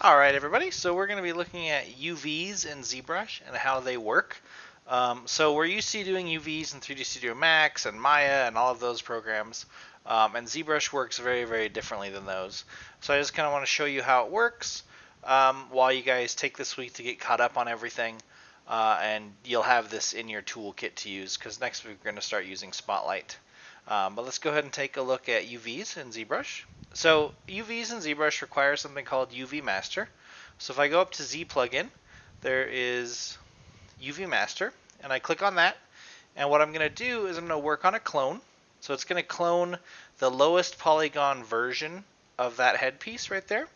Alright everybody, so we're going to be looking at UVs in Zbrush and how they work. So we're used to doing UVs in 3D Studio Max and Maya and all of those programs, and Zbrush works very differently than those. So I just kind of want to show you how it works while you guys take this week to get caught up on everything, and you'll have this in your toolkit to use because next week we're going to start using Spotlight. But let's go ahead and take a look at UVs in Zbrush. So UVs in Zbrush require something called UV Master. So if I go up to Z plugin, there is UV Master, and I click on that. And what I'm going to do is I'm going to work on a clone. So it's going to clone the lowest polygon version of that headpiece right there.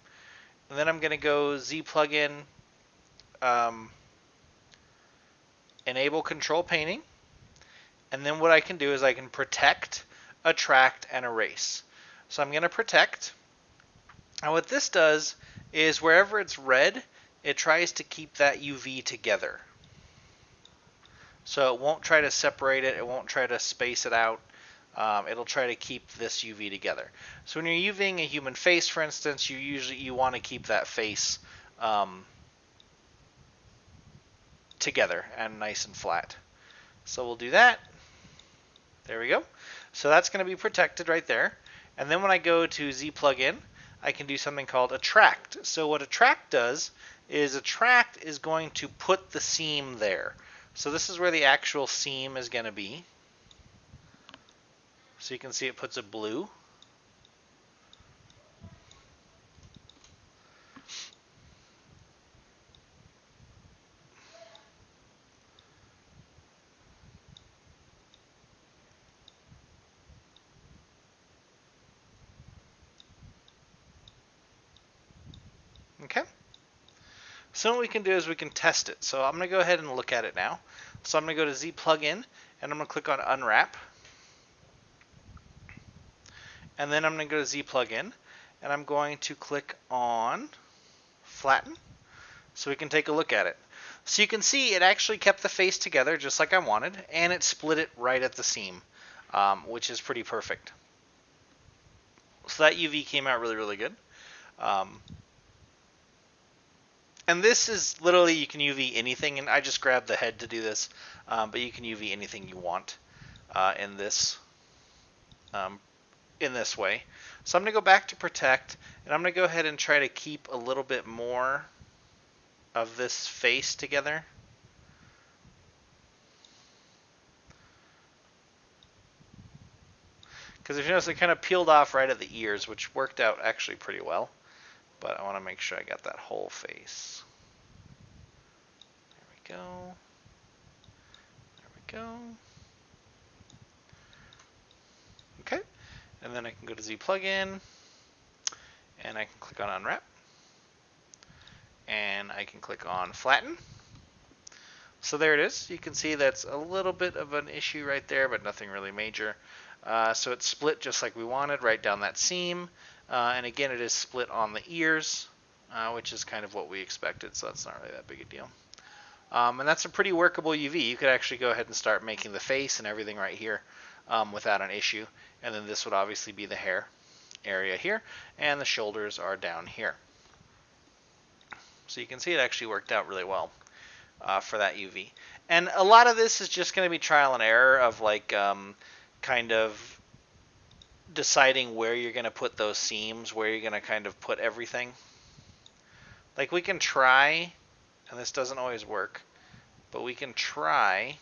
And then I'm going to go Z plugin, enable control painting. And then what I can do is I can protect, attract, and erase. So I'm going to protect. And what this does is wherever it's red, it tries to keep that UV together. So it won't try to separate it. It won't try to space it out. It'll try to keep this UV together. So when you're UVing a human face, for instance, you want to keep that face together and nice and flat. So we'll do that. There we go. So that's going to be protected right there. And then when I go to Z plugin, I can do something called attract. So what attract does is attract is going to put the seam there. So this is where the actual seam is going to be. So you can see it puts a blue. Okay. So what we can do is we can test it. So I'm going to go ahead and look at it now. So I'm going to go to Z plugin and I'm going to click on unwrap. And then I'm going to go to Z plugin and I'm going to click on flatten so we can take a look at it. So you can see it actually kept the face together just like I wanted, and it split it right at the seam, which is pretty perfect. So that UV came out really good. And this is literally, you can UV anything, and I just grabbed the head to do this, but you can UV anything you want in this way. So I'm going to go back to protect, and I'm going to go ahead and try to keep a little bit more of this face together. Because if you notice, it kind of peeled off right at the ears, which worked out actually pretty well. But I want to make sure I got that whole face. There we go. There we go. Okay. And then I can go to Z plugin, and I can click on unwrap, and I can click on flatten. So there it is. You can see that's a little bit of an issue right there, but nothing really major. So it's split just like we wanted, right down that seam. And again, it is split on the ears, which is kind of what we expected, so that's not really that big a deal. And that's a pretty workable UV. You could actually go ahead and start making the face and everything right here without an issue. And then this would obviously be the hair area here, and the shoulders are down here. So you can see it actually worked out really well for that UV. And a lot of this is just going to be trial and error of like kind of deciding where you're going to put those seams, where you're going to kind of put everything. Like we can try, and this doesn't always work, but we can try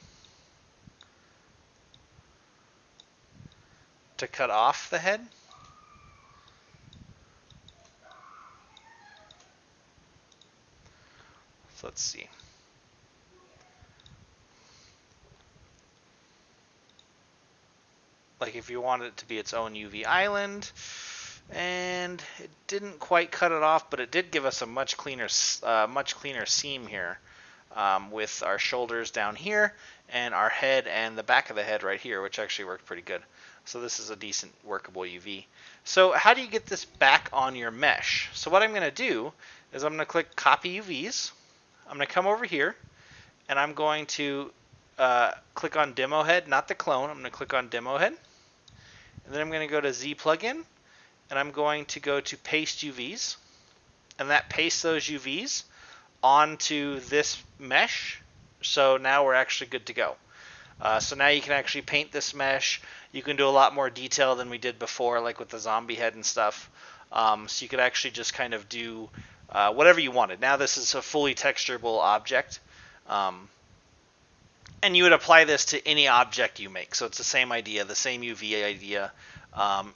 to cut off the head. So let's see. Like if you wanted it to be its own UV island, and it didn't quite cut it off, but it did give us a much cleaner seam here, with our shoulders down here and our head and the back of the head right here, which actually worked pretty good. So this is a decent workable UV. So how do you get this back on your mesh? So what I'm going to do is I'm going to click copy UVs. I'm going to come over here and I'm going to click on demo head, not the clone. I'm going to click on demo head. And then I'm going to go to Z plugin, and I'm going to go to paste UVs. and that pastes those UVs onto this mesh. So now we're actually good to go. So now you can actually paint this mesh. You can do a lot more detail than we did before, like with the zombie head and stuff. So you could actually just kind of do whatever you wanted. Now this is a fully texturable object. And you would apply this to any object you make. So it's the same idea, the same UV idea.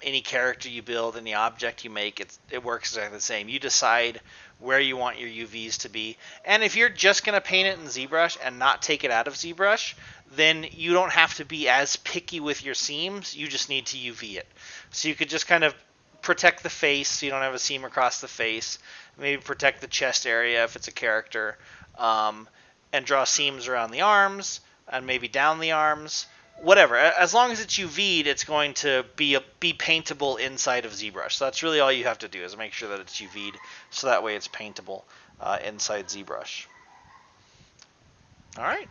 Any character you build, any object you make, it works exactly the same. You decide where you want your UVs to be. And if you're just going to paint it in ZBrush and not take it out of ZBrush, then you don't have to be as picky with your seams. You just need to UV it. So you could just kind of protect the face so you don't have a seam across the face. Maybe protect the chest area if it's a character. And draw seams around the arms and maybe down the arms. Whatever. As long as it's UV'd, it's going to be paintable inside of ZBrush. So that's really all you have to do is make sure that it's UV'd so that way it's paintable inside ZBrush. All right.